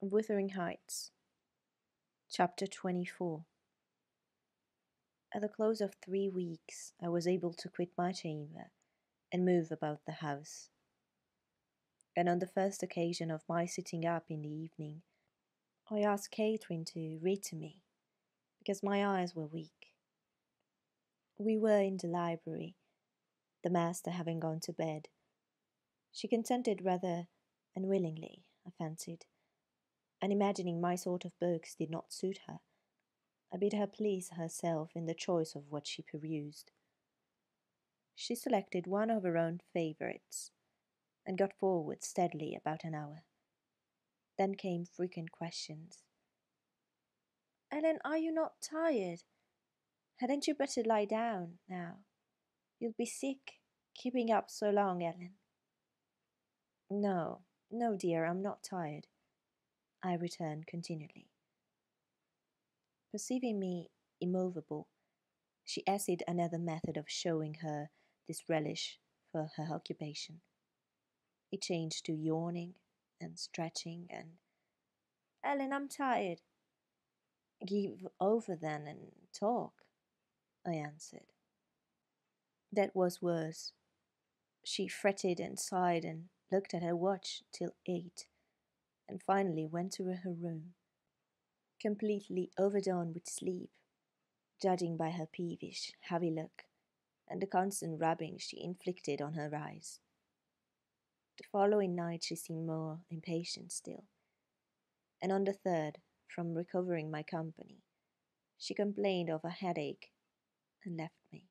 Wuthering Heights, Chapter 24. At the close of 3 weeks, I was able to quit my chamber and move about the house. And on the first occasion of my sitting up in the evening, I asked Catherine to read to me, because my eyes were weak. We were in the library, the master having gone to bed. She consented rather unwillingly, I fancied, and imagining my sort of books did not suit her, I bid her please herself in the choice of what she perused. She selected one of her own favourites, and got forward steadily about an hour. Then came frequent questions. "Ellen, are you not tired? Hadn't you better lie down now? You'll be sick, keeping up so long, Ellen." "No, no, dear, I'm not tired," I returned continually. Perceiving me immovable, she essayed another method of showing her disrelish for her occupation. It changed to yawning and stretching and, "Ellen, I'm tired." "Give over then and talk," I answered. That was worse. She fretted and sighed and looked at her watch till 8, and finally went to her room, completely overdone with sleep, judging by her peevish, heavy look and the constant rubbing she inflicted on her eyes. The following night she seemed more impatient still, and on the third, from recovering my company, she complained of a headache and left me.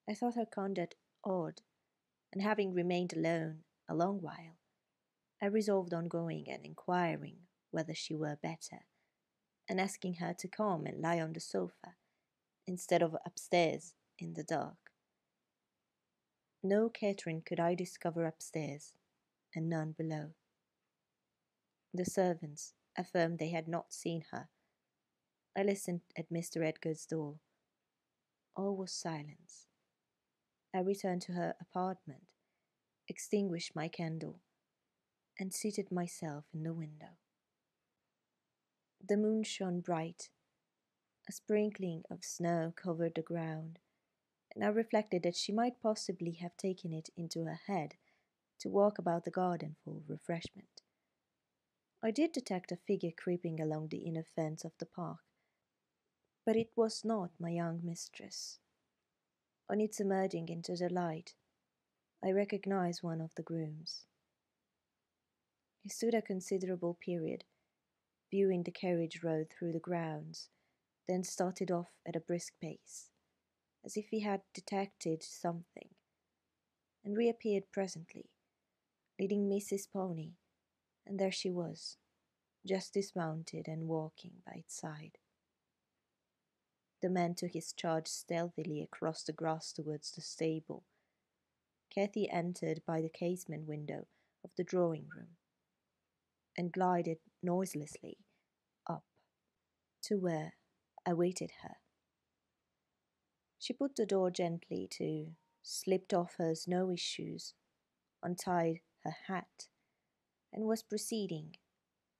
I thought her conduct odd, and having remained alone a long while, I resolved on going and inquiring whether she were better, and asking her to come and lie on the sofa, instead of upstairs in the dark. No Catherine could I discover upstairs, and none below. The servants affirmed they had not seen her. I listened at Mr. Edgar's door. All was silence. I returned to her apartment, extinguished my candle, and seated myself in the window. The moon shone bright. A sprinkling of snow covered the ground, and I reflected that she might possibly have taken it into her head to walk about the garden for refreshment. I did detect a figure creeping along the inner fence of the park, but it was not my young mistress. On its emerging into the light, I recognized one of the grooms. He stood a considerable period, viewing the carriage road through the grounds, then started off at a brisk pace, as if he had detected something, and reappeared presently, leading Mrs. Pony, and there she was, just dismounted and walking by its side. The man took his charge stealthily across the grass towards the stable. Cathy entered by the casement window of the drawing-room, and glided noiselessly up to where I waited her. She put the door gently to, slipped off her snowy shoes, untied her hat, and was proceeding,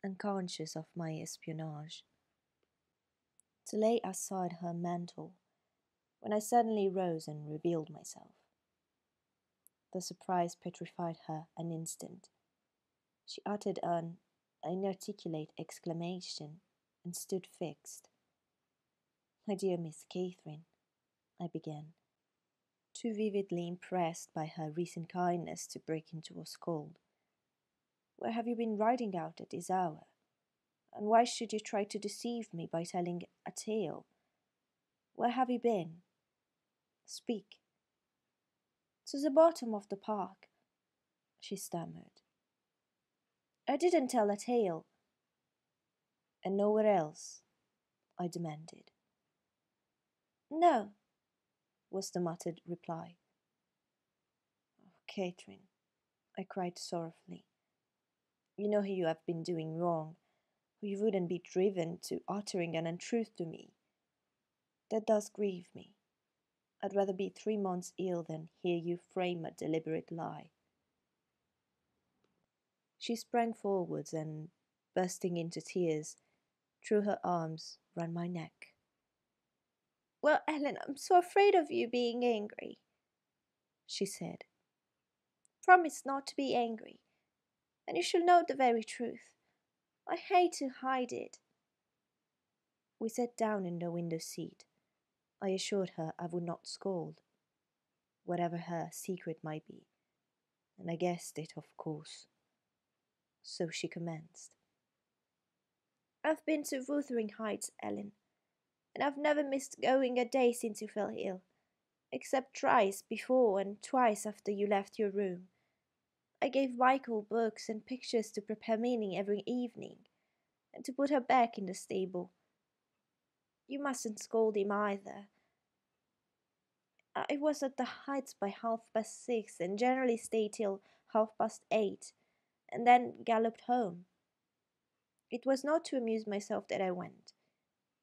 unconscious of my espionage, to lay aside her mantle, when I suddenly rose and revealed myself. The surprise petrified her an instant. She uttered an inarticulate exclamation and stood fixed. "My dear Miss Catherine," I began, too vividly impressed by her recent kindness to break into a scold, "where have you been riding out at this hour? And why should you try to deceive me by telling a tale? Where have you been? Speak." "To the bottom of the park," she stammered. "I didn't tell a tale." "And nowhere else?" I demanded. "No," was the muttered reply. "Oh, Catherine," I cried sorrowfully, "you know you have been doing wrong, or you wouldn't be driven to uttering an untruth to me. That does grieve me. I'd rather be 3 months ill than hear you frame a deliberate lie." She sprang forwards and, bursting into tears, threw her arms round my neck. "Well, Ellen, I'm so afraid of you being angry," she said. "Promise not to be angry, and you shall know the very truth. I hate to hide it." We sat down in the window seat. I assured her I would not scold, whatever her secret might be, and I guessed it, of course. So she commenced. "I've been to Wuthering Heights, Ellen, and I've never missed going a day since you fell ill, except thrice before and twice after you left your room. I gave Michael books and pictures to prepare Minnie every evening, and to put her back in the stable. You mustn't scold him either. I was at the Heights by 6:30 and generally stayed till 8:30, and then galloped home. It was not to amuse myself that I went.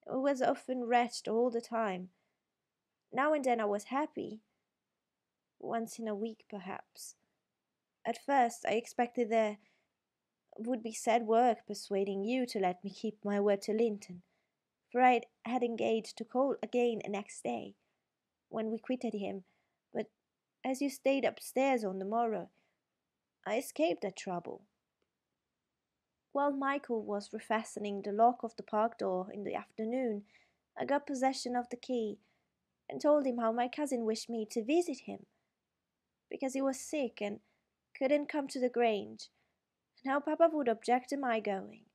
I was often wretched all the time. Now and then I was happy, once in a week perhaps. At first I expected there would be sad work persuading you to let me keep my word to Linton, for I had engaged to call again next day, when we quitted him, but as you stayed upstairs on the morrow, I escaped that trouble. While Michael was refastening the lock of the park door in the afternoon, I got possession of the key, and told him how my cousin wished me to visit him, because he was sick and couldn't come to the Grange, and how Papa would object to my going.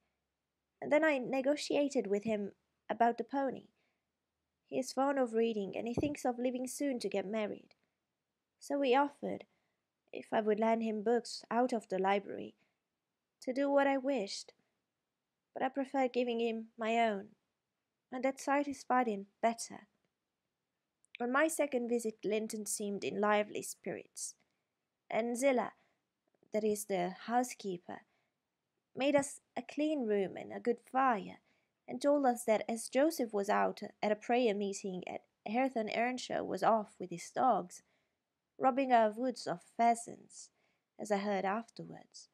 And then I negotiated with him about the pony. He is fond of reading, and he thinks of leaving soon to get married. So he offered, if I would lend him books out of the library, to do what I wished. But I preferred giving him my own, and that satisfied him better. On my second visit, Linton seemed in lively spirits, and Zillah, that is the housekeeper, made us a clean room and a good fire, and told us that as Joseph was out at a prayer meeting at Hareton Earnshaw was off with his dogs, robbing our woods of pheasants, as I heard afterwards,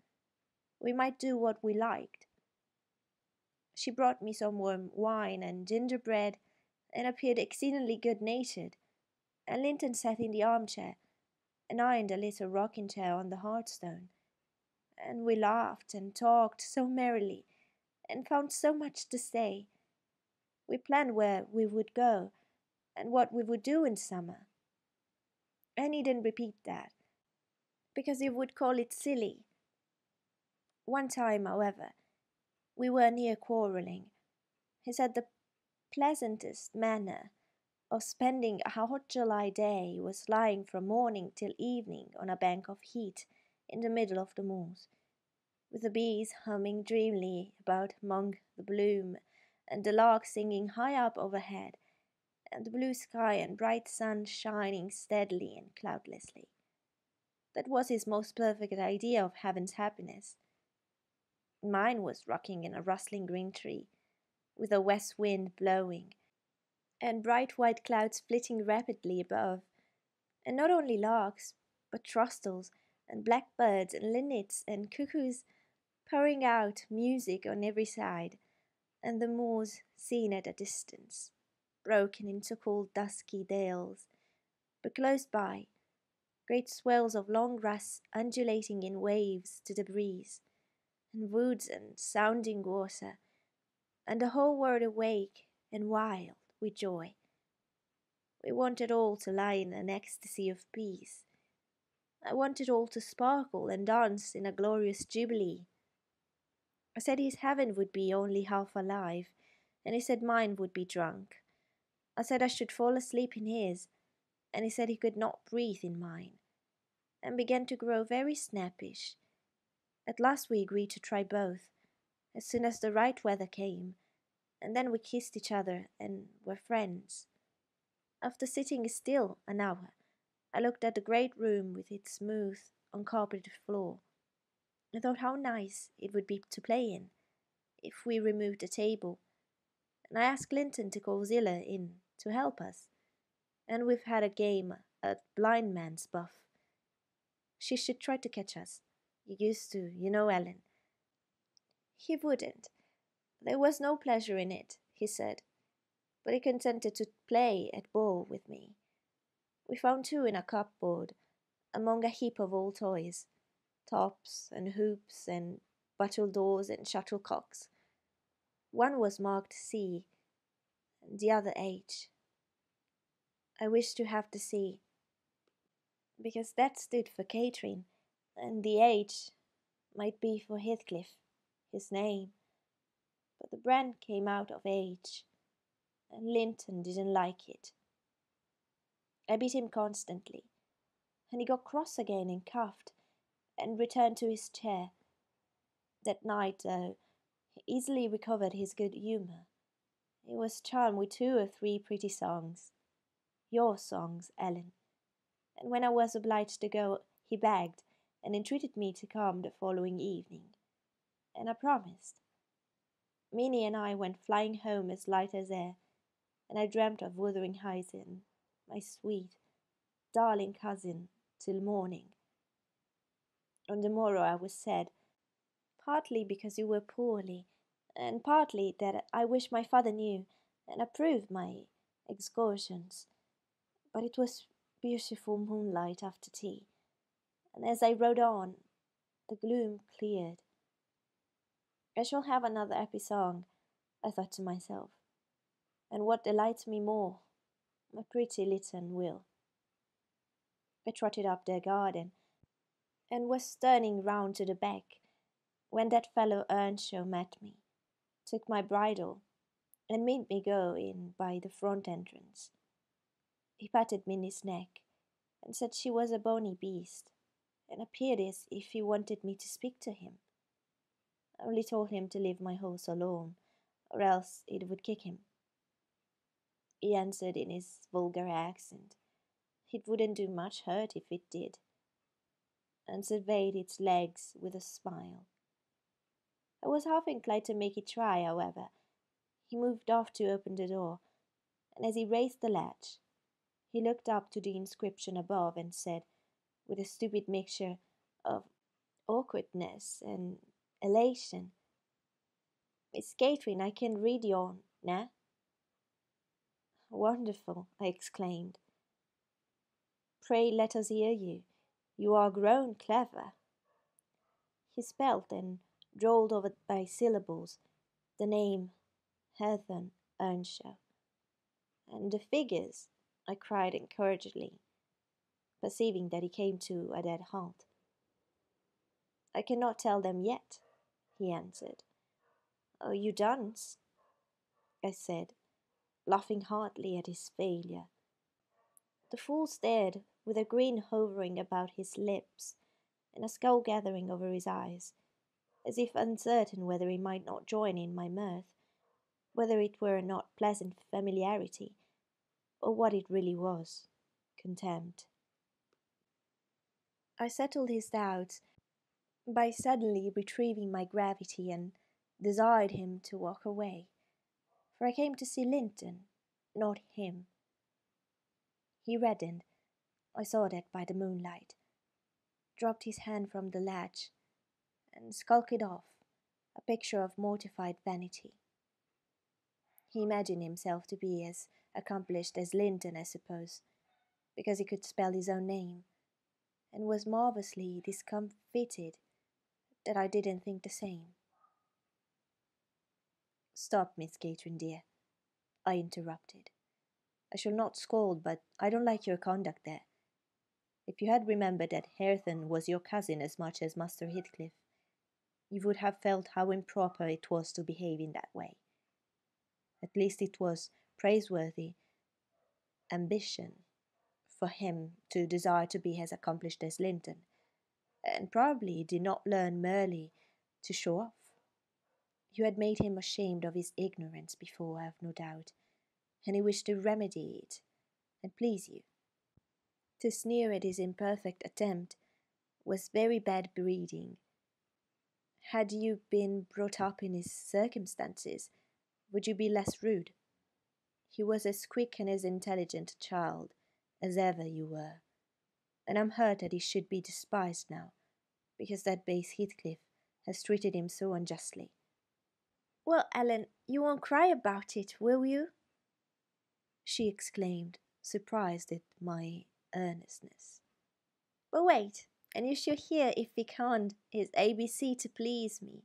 we might do what we liked. She brought me some warm wine and gingerbread, and appeared exceedingly good-natured, and Linton sat in the armchair, and I in the little rocking-chair on the hearthstone, and we laughed and talked so merrily, and found so much to say. We planned where we would go, and what we would do in summer. I needn't repeat that, because he would call it silly. One time, however, we were near quarrelling. He said the pleasantest manner of spending a hot July day was lying from morning till evening on a bank of heath in the middle of the moors, with the bees humming dreamily about among the bloom, and the lark singing high up overhead, and the blue sky and bright sun shining steadily and cloudlessly. That was his most perfect idea of heaven's happiness. Mine was rocking in a rustling green tree, with a west wind blowing, and bright white clouds flitting rapidly above, and not only larks, but throstles, and blackbirds, and linnets, and cuckoos pouring out music on every side, and the moors seen at a distance, broken into cool dusky dales, but close by, great swells of long grass undulating in waves to the breeze, and woods and sounding water, and the whole world awake and wild with joy. We wanted all to lie in an ecstasy of peace. I wanted all to sparkle and dance in a glorious jubilee. I said his heaven would be only half alive, and he said mine would be drunk. I said I should fall asleep in his, and he said he could not breathe in mine, and began to grow very snappish. At last we agreed to try both, as soon as the right weather came, and then we kissed each other and were friends. After sitting still an hour, I looked at the great room with its smooth, uncarpeted floor, and thought how nice it would be to play in, if we removed the table, and I asked Linton to call Zillah in to help us, and we've had a game at blind man's buff. She should try to catch us. You used to, you know, Ellen, He wouldn't. There was no pleasure in it, he said, but he consented to play at ball with me. We found two in a cupboard, among a heap of old toys, tops and hoops and battledores and shuttlecocks. One was marked C, and the other H. I wished to have the C, because that stood for Catherine, and the H might be for Heathcliff, his name, but the brand came out of H, and Linton didn't like it. I beat him constantly, and he got cross again and coughed, and returned to his chair. That night, though, he easily recovered his good humour. He was charmed with 2 or 3 pretty songs. Your songs, Ellen. And when I was obliged to go, he begged and entreated me to come the following evening. And I promised. Minnie and I went flying home as light as air, and I dreamt of Wuthering Heights and my sweet, darling cousin till morning. On the morrow I was sad, partly because you were poorly, and partly that I wished my father knew and approved my excursions. But it was beautiful moonlight after tea, and as I rode on, the gloom cleared. I shall have another happy song, I thought to myself, and what delights me more, my pretty Lytton will. I trotted up their garden, and was turning round to the back, when that fellow Earnshaw met me, took my bridle, and made me go in by the front entrance. He patted Minnie's neck, and said she was a bonny beast, and appeared as if he wanted me to speak to him. I only told him to leave my horse alone, or else it would kick him. He answered in his vulgar accent, it wouldn't do much hurt if it did, and surveyed its legs with a smile. I was half inclined to make it try, however. He moved off to open the door, and as he raised the latch, he looked up to the inscription above and said, with a stupid mixture of awkwardness and elation, Miss Catherine, I can read your nah. Wonderful, I exclaimed. Pray let us hear you. You are grown clever. He spelt and drawled over by syllables the name Hareton Earnshaw. And the figures, I cried encouragingly, perceiving that he came to a dead halt. I cannot tell them yet, he answered. Oh, you dunce, I said, laughing heartily at his failure. The fool stared, with a grin hovering about his lips and a scowl gathering over his eyes, as if uncertain whether he might not join in my mirth, whether it were not pleasant familiarity, or what it really was, contempt. I settled his doubts by suddenly retrieving my gravity and desired him to walk away, for I came to see Linton, not him. He reddened, I saw that by the moonlight, dropped his hand from the latch, and skulked off, a picture of mortified vanity. He imagined himself to be as accomplished as Linton, I suppose, because he could spell his own name, and was marvellously discomfited that I didn't think the same. Stop, Miss Catherine, dear, I interrupted. I shall not scold, but I don't like your conduct there. If you had remembered that Hareton was your cousin as much as Master Heathcliff, you would have felt how improper it was to behave in that way. At least it was praiseworthy ambition for him to desire to be as accomplished as Linton, and probably he did not learn merely to show off. You had made him ashamed of his ignorance before, I have no doubt, and he wished to remedy it and please you. To sneer at his imperfect attempt was very bad breeding. Had you been brought up in his circumstances, would you be less rude? He was as quick and as intelligent a child as ever you were, and I'm hurt that he should be despised now, because that base Heathcliff has treated him so unjustly. Well, Ellen, you won't cry about it, will you? She exclaimed, surprised at my earnestness. But wait, and you shall hear if he can't his ABC to please me,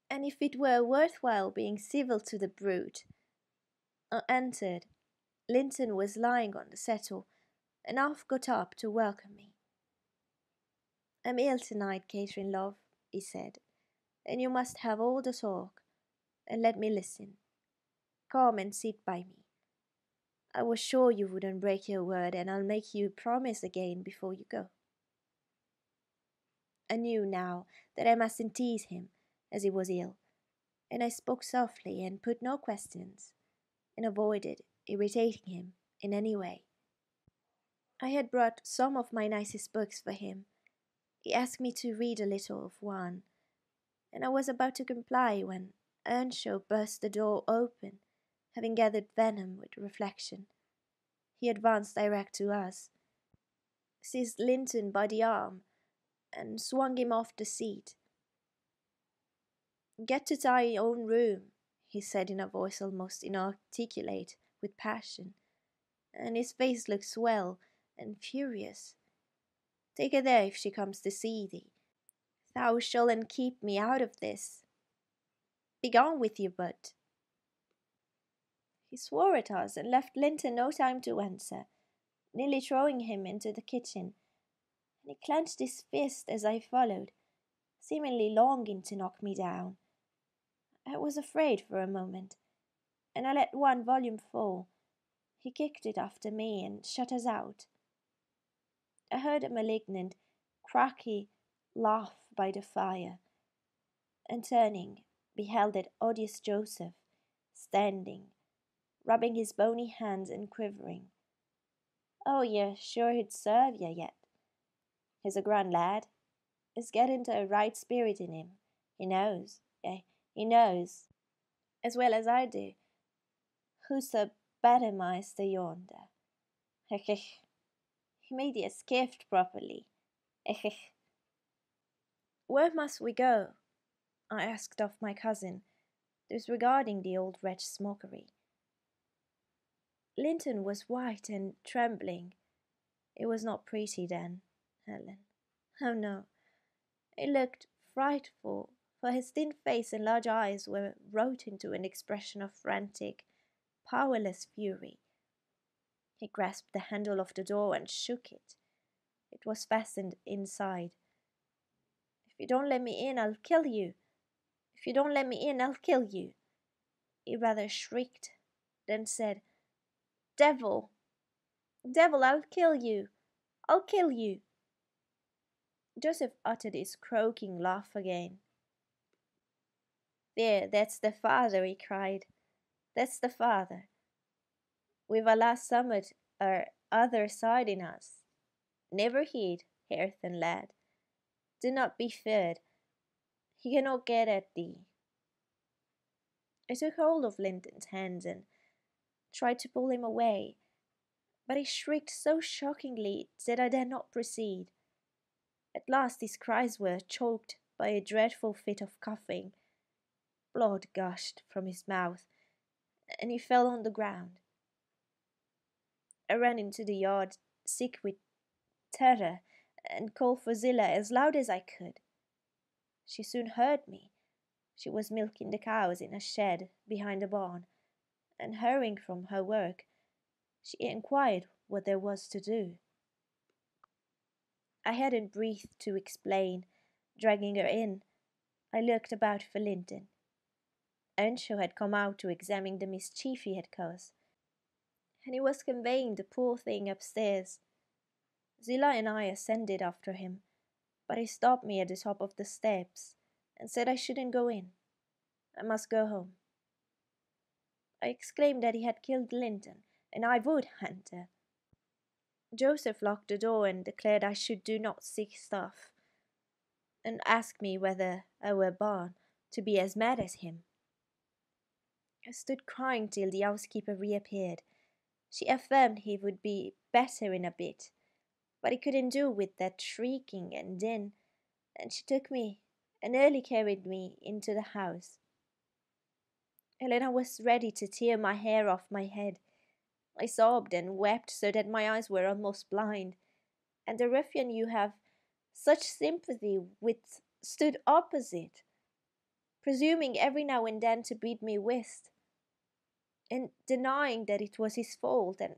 and if it were worthwhile being civil to the brute. I entered. Linton was lying on the settle, and half got up to welcome me. I'm ill tonight, Catherine, love, he said, and you must have all the talk, and let me listen. Come and sit by me. I was sure you wouldn't break your word, and I'll make you promise again before you go. I knew now that I mustn't tease him, as he was ill, and I spoke softly and put no questions, and avoided irritating him in any way. I had brought some of my nicest books for him. He asked me to read a little of one, and I was about to comply when Earnshaw burst the door open, having gathered venom with reflection. He advanced direct to us, seized Linton by the arm, and swung him off the seat. Get to thy own room, he said in a voice almost inarticulate with passion, and his face looked swell and furious. Take her there if she comes to see thee. Thou shalt keep me out of this. Begone with you, Bud. He swore at us and left Linton no time to answer, nearly throwing him into the kitchen, and he clenched his fist as I followed, seemingly longing to knock me down. I was afraid for a moment, and I let one volume fall. He kicked it after me and shut us out. I heard a malignant, cracky laugh by the fire, and turning, beheld that odious Joseph, standing, rubbing his bony hands and quivering. Oh, you're sure he'd serve ye yet. He's a grand lad. He's getting to a right spirit in him. He knows, he knows, as well as I do, who's the better master yonder. He made ye skift properly. Where must we go? I asked of my cousin, disregarding the old wretch's mockery. Linton was white and trembling. It was not pretty then, Helen. Oh no, it looked frightful, for his thin face and large eyes were wrought into an expression of frantic, powerless fury. He grasped the handle of the door and shook it. It was fastened inside. If you don't let me in, I'll kill you. If you don't let me in, I'll kill you. He rather shrieked, then said, Devil! Devil, I'll kill you! I'll kill you! Joseph uttered his croaking laugh again. There, that's the father, he cried. That's the father. We've a last summat our other side in us. Never heed, Hareton lad. Do not be feared. He cannot get at thee. I took hold of Linton's hands and tried to pull him away, but he shrieked so shockingly that I dared not proceed. At last his cries were choked by a dreadful fit of coughing. Blood gushed from his mouth, and he fell on the ground. I ran into the yard, sick with terror, and called for Zillah as loud as I could. She soon heard me. She was milking the cows in a shed behind the barn, and hurrying from her work, she inquired what there was to do. I hadn't breath to explain. Dragging her in, I looked about for Linton. Earnshaw had come out to examine the mischief he had caused, and he was conveying the poor thing upstairs. Zillah and I ascended after him, but he stopped me at the top of the steps and said I shouldn't go in. I must go home. I exclaimed that he had killed Linton, and I would hunt her. Joseph locked the door and declared I should do not seek stuff, and asked me whether I were born to be as mad as him. I stood crying till the housekeeper reappeared. She affirmed he would be better in a bit, but he couldn't do with that shrieking and din, and she took me and early carried me into the house. Helena was ready to tear my hair off my head. I sobbed and wept so that my eyes were almost blind, and the ruffian you have such sympathy with stood opposite, presuming every now and then to bid me whist, and denying that it was his fault, and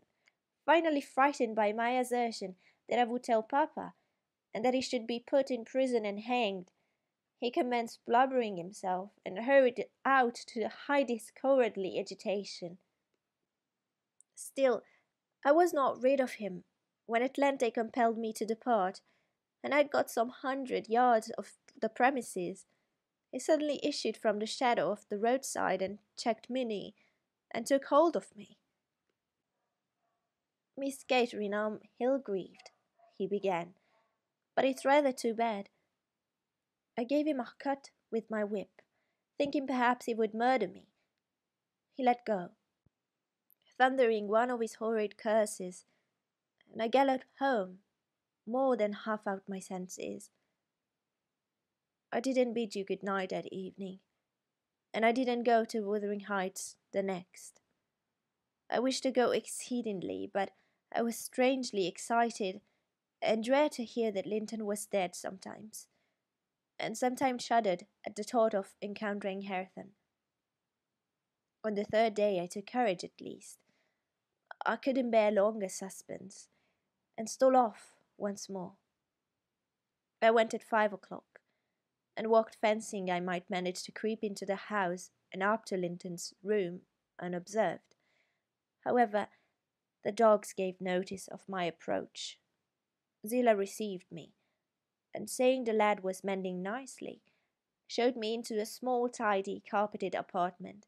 finally frightened by my assertion that I would tell Papa, and that he should be put in prison and hanged, he commenced blubbering himself, and hurried out to hide his cowardly agitation. Still, I was not rid of him. When at length they compelled me to depart, and I had got some 100 yards of the premises, he suddenly issued from the shadow of the roadside and checked Minnie, and took hold of me. "Miss Catherine, I'm ill grieved," he began, "but it's rather too bad. I gave him a cut with my whip, thinking perhaps he would murder me. He let go, thundering one of his horrid curses, and I galloped home, more than half out my senses. I didn't bid you good night that evening, and I didn't go to Wuthering Heights the next. I wished to go exceedingly, but I was strangely excited, and dread to hear that Linton was dead sometimes, and sometimes shuddered at the thought of encountering Hareton. On the third day I took courage at least. I couldn't bear longer suspense, and stole off once more. I went at 5 o'clock, and walked fancying I might manage to creep into the house and up to Linton's room unobserved. However, the dogs gave notice of my approach. Zillah received me, and saying the lad was mending nicely, showed me into a small, tidy, carpeted apartment,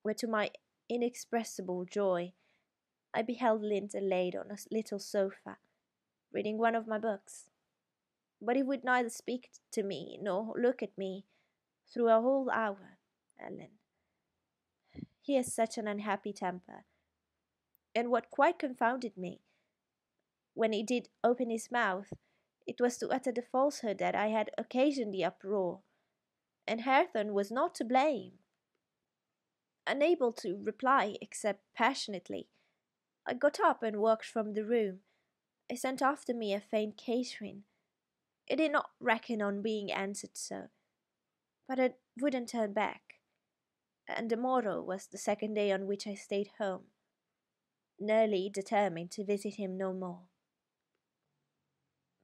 where to my inexpressible joy I beheld Linton laid on a little sofa, reading one of my books. But he would neither speak to me nor look at me through a whole hour, Ellen. He has such an unhappy temper, and what quite confounded me, when he did open his mouth, it was to utter the falsehood that I had occasioned the uproar, and Hareton was not to blame. Unable to reply except passionately, I got up and walked from the room. I sent after me a faint Catherine. I did not reckon on being answered so, but I wouldn't turn back, and the morrow was the second day on which I stayed home, nearly determined to visit him no more.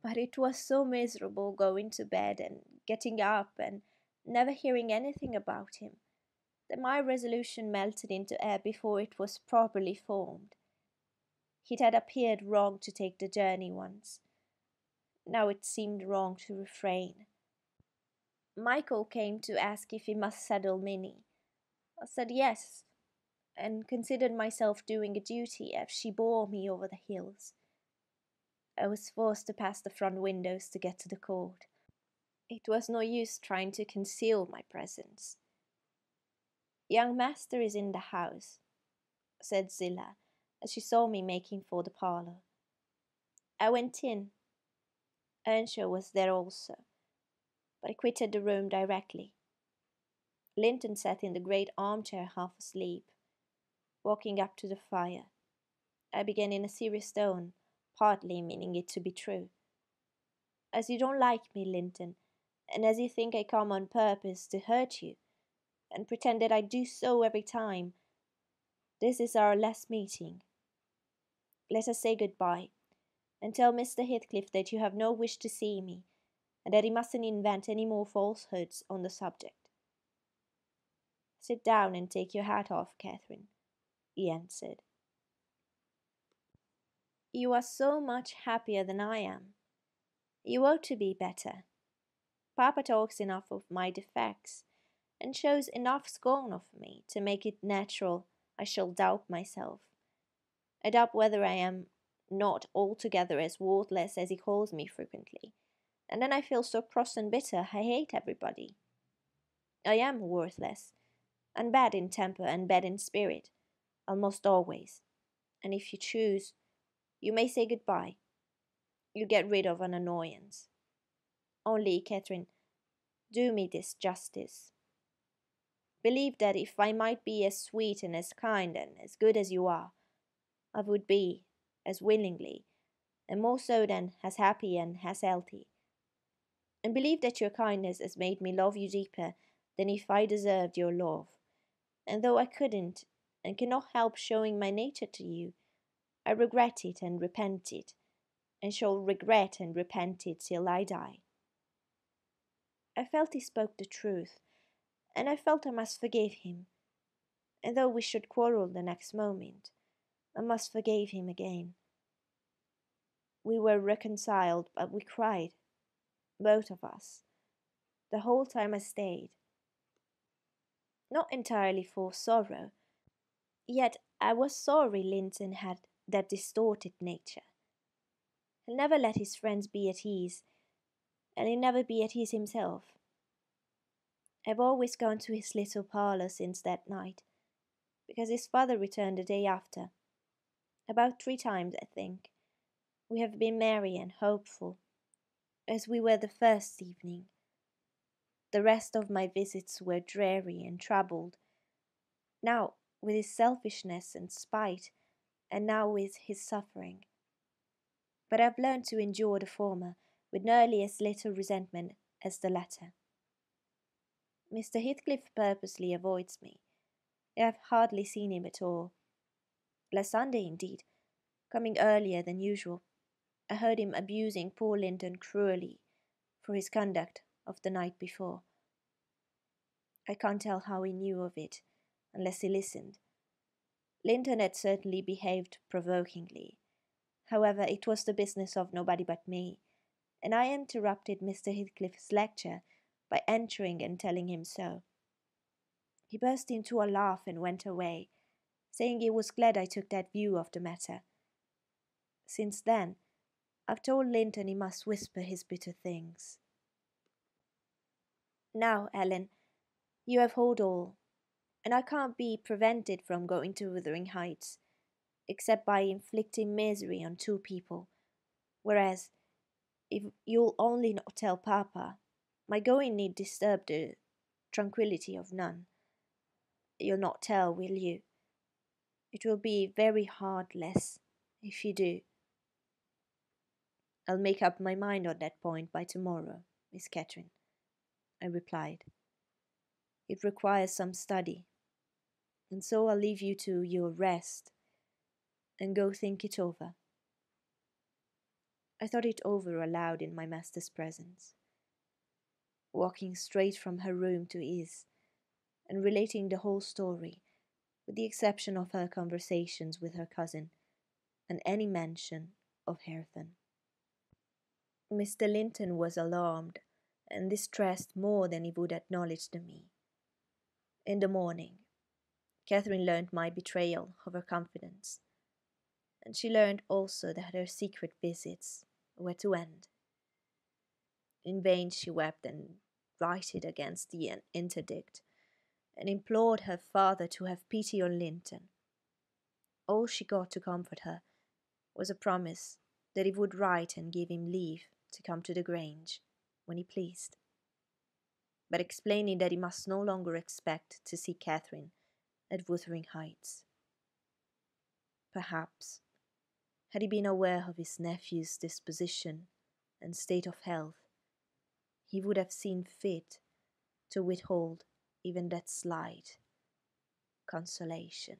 But it was so miserable going to bed and getting up and never hearing anything about him, that my resolution melted into air before it was properly formed. It had appeared wrong to take the journey once. Now it seemed wrong to refrain. Michael came to ask if he must saddle Minnie. I said yes, and considered myself doing a duty as she bore me over the hills. I was forced to pass the front windows to get to the court. It was no use trying to conceal my presence. "Young master is in the house," said Zillah, as she saw me making for the parlour. I went in. Earnshaw was there also, but I quitted the room directly. Linton sat in the great armchair half asleep, walking up to the fire. I began in a serious tone, partly meaning it to be true. "As you don't like me, Linton, and as you think I come on purpose to hurt you, and pretend that I do so every time, this is our last meeting. Let us say good-bye, and tell Mr. Heathcliff that you have no wish to see me, and that he mustn't invent any more falsehoods on the subject." "Sit down and take your hat off, Catherine," he answered. "You are so much happier than I am. You ought to be better. Papa talks enough of my defects, and shows enough scorn of me, to make it natural I shall doubt myself. I doubt whether I am not altogether as worthless as he calls me frequently, and then I feel so cross and bitter I hate everybody. I am worthless, and bad in temper and bad in spirit, almost always, and if you choose, you may say good-bye. You get rid of an annoyance. Only, Catherine, do me this justice. believed that if I might be as sweet and as kind and as good as you are, I would be, as willingly, and more so than as happy and as healthy, and believe that your kindness has made me love you deeper than if I deserved your love. And though I couldn't and cannot help showing my nature to you, I regret it and repent it, and shall regret and repent it till I die. I felt he spoke the truth, and I felt I must forgive him, and though we should quarrel the next moment, I must forgive him again. We were reconciled, but we cried, both of us, the whole time I stayed. Not entirely for sorrow, yet I was sorry Linton had that distorted nature. He never let his friends be at ease, and he'll never be at ease himself. I've always gone to his little parlour since that night, because his father returned the day after. About 3 times, I think. We have been merry and hopeful, as we were the first evening. The rest of my visits were dreary and troubled, now with his selfishness and spite, and now with his suffering. But I've learned to endure the former with nearly as little resentment as the latter. Mr. Heathcliff purposely avoids me. I have hardly seen him at all. Last Sunday, indeed, coming earlier than usual, I heard him abusing poor Linton cruelly for his conduct of the night before. I can't tell how he knew of it, unless he listened. Linton had certainly behaved provokingly. However, it was the business of nobody but me, and I interrupted Mr. Heathcliff's lecture by entering and telling him so. He burst into a laugh and went away, saying he was glad I took that view of the matter. Since then, I've told Linton he must whisper his bitter things. Now, Ellen, you have heard all, and I can't be prevented from going to Wuthering Heights, except by inflicting misery on 2 people, whereas, if you'll only not tell Papa, my going need disturb the tranquillity of none. You'll not tell, will you? It will be very heartless if you do. I'll make up my mind on that point by tomorrow, Miss Catherine, I replied. It requires some study, and so I'll leave you to your rest and go think it over. I thought it over aloud in my master's presence, walking straight from her room to his, and relating the whole story, with the exception of her conversations with her cousin, and any mention of Hareton. Mr. Linton was alarmed and distressed more than he would acknowledge to me. In the morning, Catherine learned my betrayal of her confidence, and she learned also that her secret visits were to end. In vain she wept and writhed against the interdict, and implored her father to have pity on Linton. All she got to comfort her was a promise that he would write and give him leave to come to the Grange when he pleased, but explaining that he must no longer expect to see Catherine at Wuthering Heights. Perhaps, had he been aware of his nephew's disposition and state of health, he would have seen fit to withhold even that slight consolation.